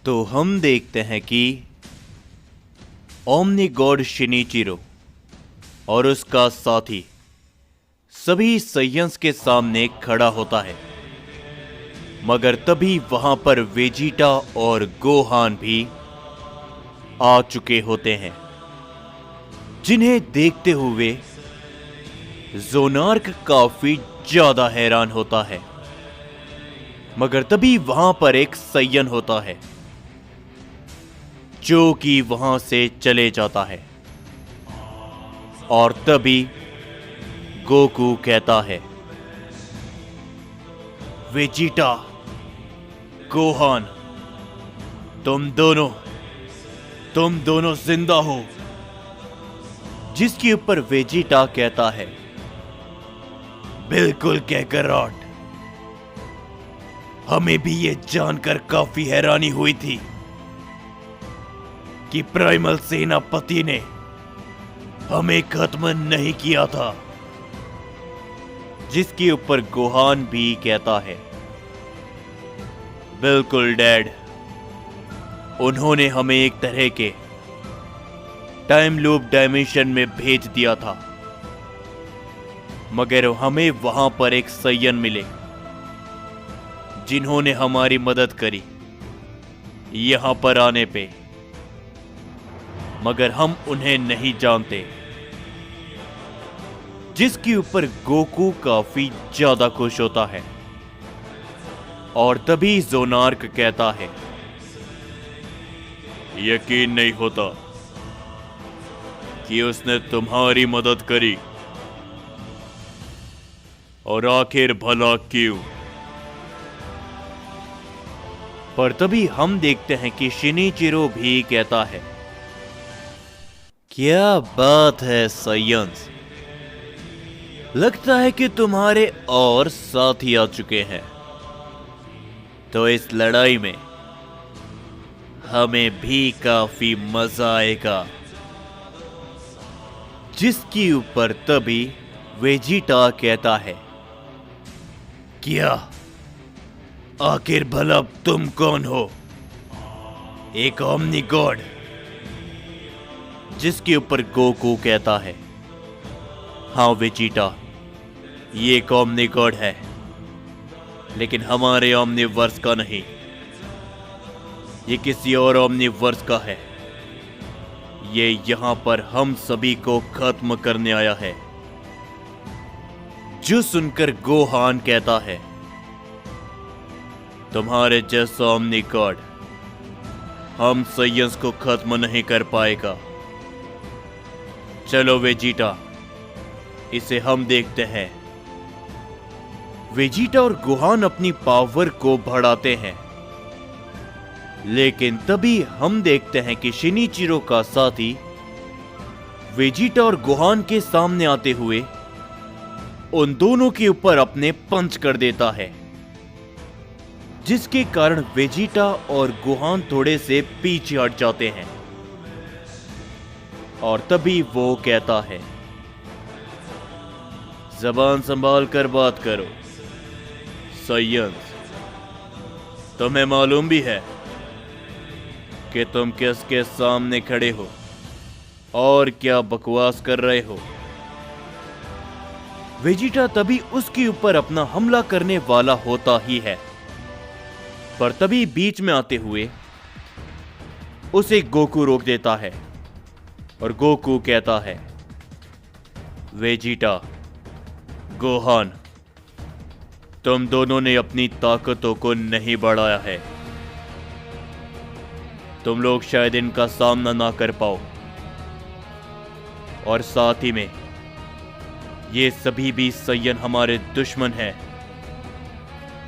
तो हम देखते हैं कि ओमनी गॉड शिनिचिरो और उसका साथी सभी साइयंस के सामने खड़ा होता है, मगर तभी वहां पर वेजिटा और गोहान भी आ चुके होते हैं, जिन्हें देखते हुए ज़ोनार्क काफी ज्यादा हैरान होता है। मगर तभी वहां पर एक साइयन होता है जो कि वहां से चले जाता है, और तभी गोकू कहता है, वेजिटा, गोहान, तुम दोनों जिंदा हो। जिसके ऊपर वेजिटा कहता है, बिल्कुल कैकरॉट, हमें भी ये जानकर काफी हैरानी हुई थी कि प्राइमल सेनापति ने हमें खत्म नहीं किया था। जिसके ऊपर गोहान भी कहता है, बिल्कुल डैड, उन्होंने हमें एक तरह के टाइम लूप डायमेंशन में भेज दिया था, मगर हमें वहां पर एक साइयन मिले जिन्होंने हमारी मदद करी यहां पर आने पे, मगर हम उन्हें नहीं जानते। जिसके ऊपर गोकू काफी ज्यादा खुश होता है, और तभी ज़ोनार्क कहता है, यकीन नहीं होता कि उसने तुम्हारी मदद करी, और आखिर भला क्यों? पर तभी हम देखते हैं कि शिनिचिरो भी कहता है, क्या बात है साइयंस, लगता है कि तुम्हारे और साथी आ चुके हैं, तो इस लड़ाई में हमें भी काफी मजा आएगा। जिसके ऊपर तभी वेजिटा कहता है, क्या आखिर भला तुम कौन हो? एक ओमनी गॉड? जिसके ऊपर गोकू कहता है, हाँ वेजिटा, ये एक ओमनी गॉड है, लेकिन हमारे ओमनीवर्स का नहीं, ये किसी और ओमनीवर्स का है। ये यहां पर हम सभी को खत्म करने आया है। जो सुनकर गोहान कहता है, तुम्हारे जैसा ओमनी गॉड हम साइयंस को खत्म नहीं कर पाएगा। चलो वेजिटा, इसे हम देखते हैं। वेजिटा और गोहान अपनी पावर को बढ़ाते हैं, लेकिन तभी हम देखते हैं कि शिनिचिरो का साथी वेजिटा और गोहान के सामने आते हुए उन दोनों के ऊपर अपने पंच कर देता है, जिसके कारण वेजिटा और गोहान थोड़े से पीछे हट जाते हैं। और तभी वो कहता है, जबान संभाल कर बात करो साइयंस, तुम्हें मालूम भी है कि तुम किसके सामने खड़े हो और क्या बकवास कर रहे हो। वेजिटा तभी उसके ऊपर अपना हमला करने वाला होता ही है, पर तभी बीच में आते हुए उसे गोकू रोक देता है, और गोकू कहता है, वेजिटा, गोहान, तुम दोनों ने अपनी ताकतों को नहीं बढ़ाया है, तुम लोग शायद इनका सामना ना कर पाओ, और साथ ही में ये सभी भी साइयन हमारे दुश्मन हैं।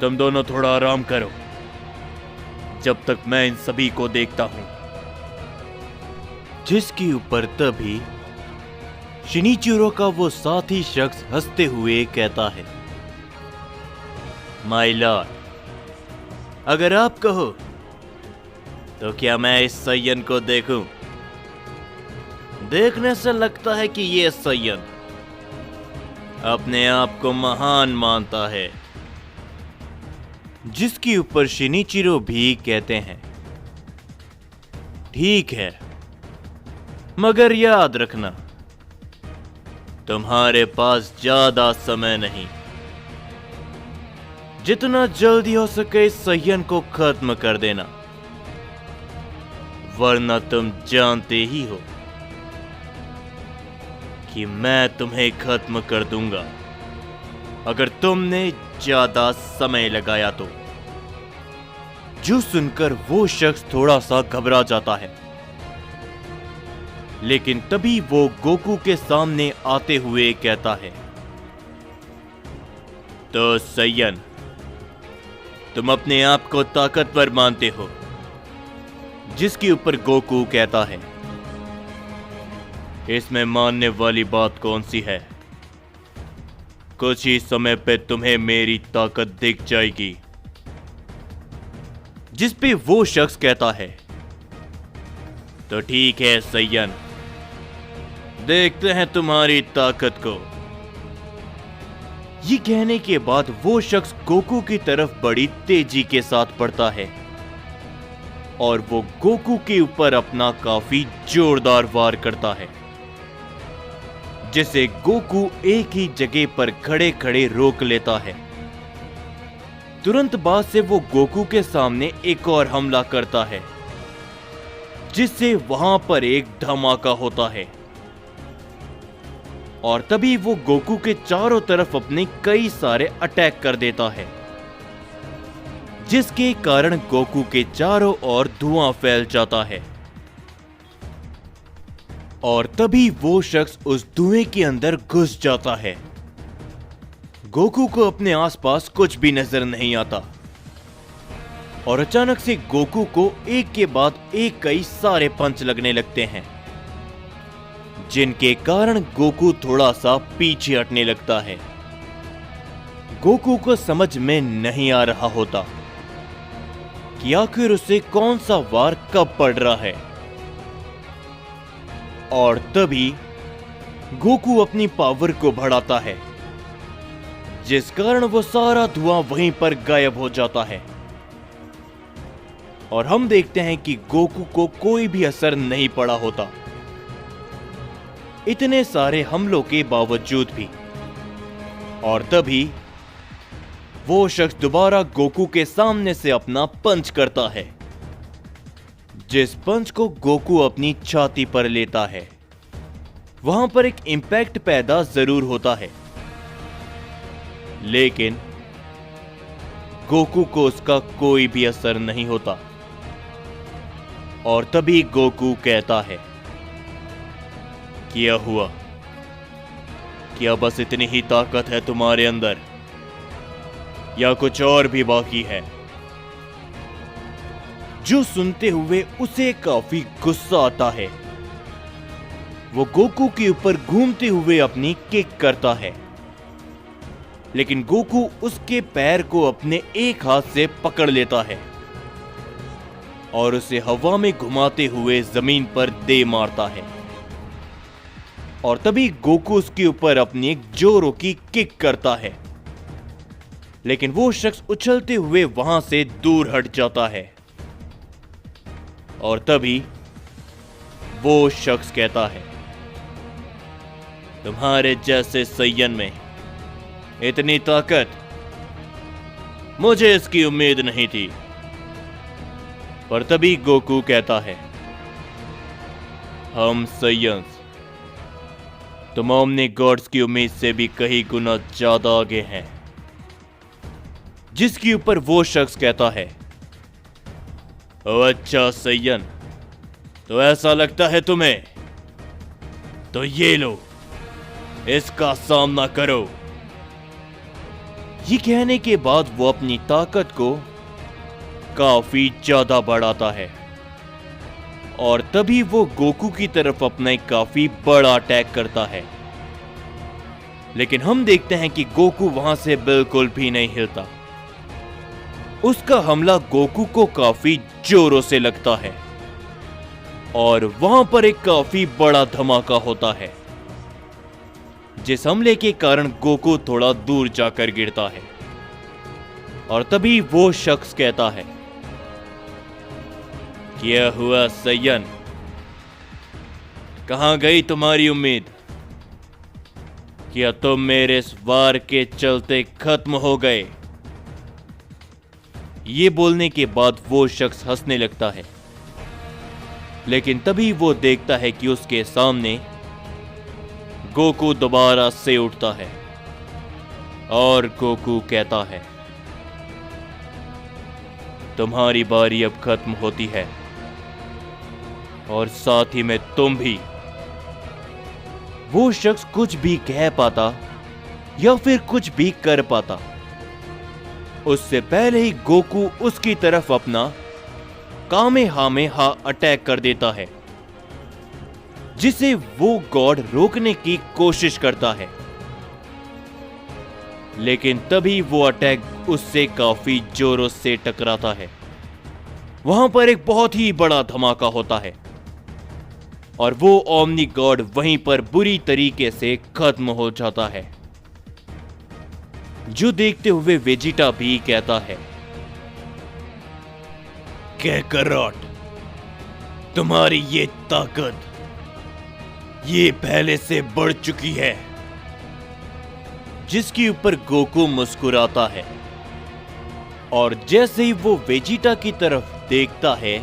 तुम दोनों थोड़ा आराम करो जब तक मैं इन सभी को देखता हूं। जिसके ऊपर तभी शिनिचिरो का वो साथी शख्स हंसते हुए कहता है, माय लॉर्ड, अगर आप कहो तो क्या मैं इस साइयन को देखूं? देखने से लगता है कि ये साइयन अपने आप को महान मानता है। जिसके ऊपर शिनिचिरो भी कहते हैं, ठीक है, मगर याद रखना तुम्हारे पास ज्यादा समय नहीं। जितना जल्दी हो सके इस संयन को खत्म कर देना, वरना तुम जानते ही हो कि मैं तुम्हें खत्म कर दूंगा अगर तुमने ज्यादा समय लगाया तो। जो सुनकर वो शख्स थोड़ा सा घबरा जाता है, लेकिन तभी वो गोकू के सामने आते हुए कहता है, तो संयन, तुम अपने आप को ताकतवर मानते हो? जिसके ऊपर गोकू कहता है, इसमें मानने वाली बात कौन सी है? कुछ ही समय पे तुम्हें मेरी ताकत दिख जाएगी। जिस पे वो शख्स कहता है, तो ठीक है संयन, देखते हैं तुम्हारी ताकत को। ये कहने के बाद वो शख्स गोकू की तरफ बड़ी तेजी के साथ बढ़ता है और वो गोकू के ऊपर अपना काफी जोरदार वार करता है, जिसे गोकू एक ही जगह पर खड़े खड़े रोक लेता है। तुरंत बाद से वो गोकू के सामने एक और हमला करता है, जिससे वहां पर एक धमाका होता है और तभी वो गोकू के चारों तरफ अपने कई सारे अटैक कर देता है, जिसके कारण गोकू के चारों ओर धुआं फैल जाता है और तभी वो शख्स उस धुएं के अंदर घुस जाता है। गोकू को अपने आसपास कुछ भी नजर नहीं आता और अचानक से गोकू को एक के बाद एक कई सारे पंच लगने लगते हैं, जिनके कारण गोकू थोड़ा सा पीछे हटने लगता है। गोकू को समझ में नहीं आ रहा होता कि आखिर उसे कौन सा वार कब पड़ रहा है और तभी गोकू अपनी पावर को बढ़ाता है, जिस कारण वो सारा धुआं वहीं पर गायब हो जाता है और हम देखते हैं कि गोकू को कोई भी असर नहीं पड़ा होता, इतने सारे हमलों के बावजूद भी। और तभी वो शख्स दोबारा गोकू के सामने से अपना पंच करता है, जिस पंच को गोकू अपनी छाती पर लेता है। वहां पर एक इंपैक्ट पैदा जरूर होता है, लेकिन गोकू को उसका कोई भी असर नहीं होता और तभी गोकू कहता है, क्या हुआ? क्या बस इतनी ही ताकत है तुम्हारे अंदर या कुछ और भी बाकी है? जो सुनते हुए उसे काफी गुस्सा आता है। वो गोकू के ऊपर घूमते हुए अपनी किक करता है, लेकिन गोकू उसके पैर को अपने एक हाथ से पकड़ लेता है और उसे हवा में घुमाते हुए जमीन पर दे मारता है और तभी गोकू उसके ऊपर अपनी एक जोरों की किक करता है, लेकिन वो शख्स उछलते हुए वहां से दूर हट जाता है और तभी वो शख्स कहता है, तुम्हारे जैसे संयन में इतनी ताकत, मुझे इसकी उम्मीद नहीं थी। पर तभी गोकू कहता है, हम संयंस तुम ओमनी गॉड्स की उम्मीद से भी कई गुना ज्यादा आगे हैं। जिसके ऊपर वो शख्स कहता है, ओ अच्छा संयन, तो ऐसा लगता है तुम्हें? तो ये लो, इसका सामना करो। ये कहने के बाद वो अपनी ताकत को काफी ज्यादा बढ़ाता है और तभी वो गोकू की तरफ अपना एक काफी बड़ा अटैक करता है, लेकिन हम देखते हैं कि गोकू वहां से बिल्कुल भी नहीं हिलता। उसका हमला गोकू को काफी जोरों से लगता है और वहां पर एक काफी बड़ा धमाका होता है, जिस हमले के कारण गोकू थोड़ा दूर जाकर गिरता है और तभी वो शख्स कहता है क्या हुआ सैयन? कहां गई तुम्हारी उम्मीद? क्या तुम मेरे इस वार के चलते खत्म हो गए? ये बोलने के बाद वो शख्स हंसने लगता है, लेकिन तभी वो देखता है कि उसके सामने गोकू दोबारा से उठता है और गोकू कहता है, तुम्हारी बारी अब खत्म होती है और साथ ही में तुम भी। वो शख्स कुछ भी कह पाता या फिर कुछ भी कर पाता, उससे पहले ही गोकू उसकी तरफ अपना कामेहामेहा अटैक कर देता है, जिसे वो गॉड रोकने की कोशिश करता है। लेकिन तभी वो अटैक उससे काफी जोरों से टकराता है। वहां पर एक बहुत ही बड़ा धमाका होता है और वो ओमनी गॉड वहीं पर बुरी तरीके से खत्म हो जाता है, जो देखते हुए वेजिटा भी कहता है, कैकरॉट, तुम्हारी ये ताकत ये पहले से बढ़ चुकी है। जिसके ऊपर गोकू मुस्कुराता है और जैसे ही वो वेजिटा की तरफ देखता है,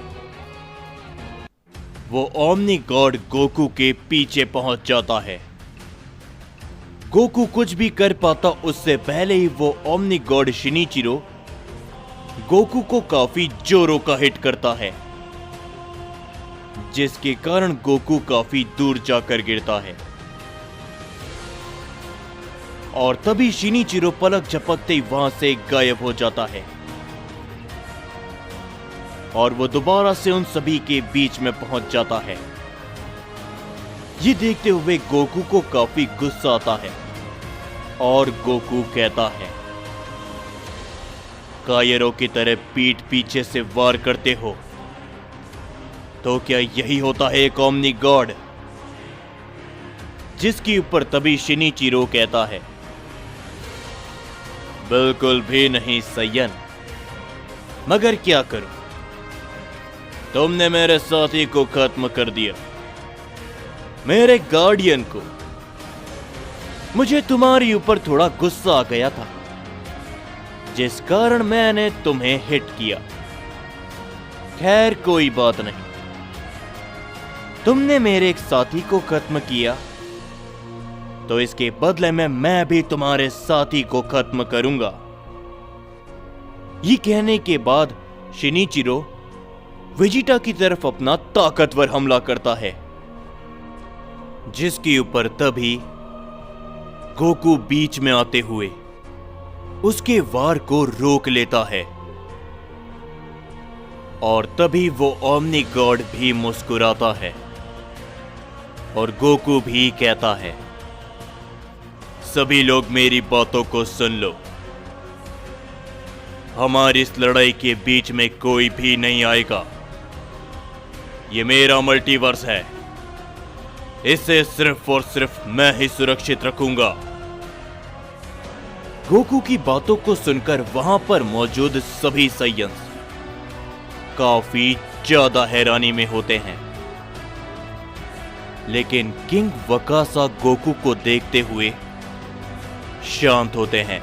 वो ओमनी गॉड गोकू के पीछे पहुंच जाता है। गोकू कुछ भी कर पाता उससे पहले ही वो ओमनी गॉड शिनिचिरो गोकू को काफी जोरों का हिट करता है, जिसके कारण गोकू काफी दूर जाकर गिरता है। और तभी शिनिचिरो पलक झपकते ही वहां से गायब हो जाता है और वो दोबारा से उन सभी के बीच में पहुंच जाता है। ये देखते हुए गोकू को काफी गुस्सा आता है और गोकू कहता है, कायरों की तरह पीठ पीछे से वार करते हो, तो क्या यही होता है एक ओमनी गॉड? जिसके ऊपर तभी शिनिचिरो कहता है, बिल्कुल भी नहीं सैयन, मगर क्या करूं, तुमने मेरे साथी को खत्म कर दिया, मेरे गार्डियन को। मुझे तुम्हारे ऊपर थोड़ा गुस्सा आ गया था, जिस कारण मैंने तुम्हें हिट किया। खैर कोई बात नहीं, तुमने मेरे एक साथी को खत्म किया, तो इसके बदले में मैं भी तुम्हारे साथी को खत्म करूंगा। ये कहने के बाद शिनिचिरो वेजिटा की तरफ अपना ताकतवर हमला करता है, जिसके ऊपर तभी गोकू बीच में आते हुए उसके वार को रोक लेता है और तभी वो ओमनी गॉड भी मुस्कुराता है और गोकू भी कहता है, सभी लोग मेरी बातों को सुन लो, हमारी इस लड़ाई के बीच में कोई भी नहीं आएगा। ये मेरा मल्टीवर्स है, इसे सिर्फ और सिर्फ मैं ही सुरक्षित रखूंगा। गोकू की बातों को सुनकर वहां पर मौजूद सभी साइयन्स काफी ज्यादा हैरानी में होते हैं, लेकिन किंग वकासा गोकू को देखते हुए शांत होते हैं।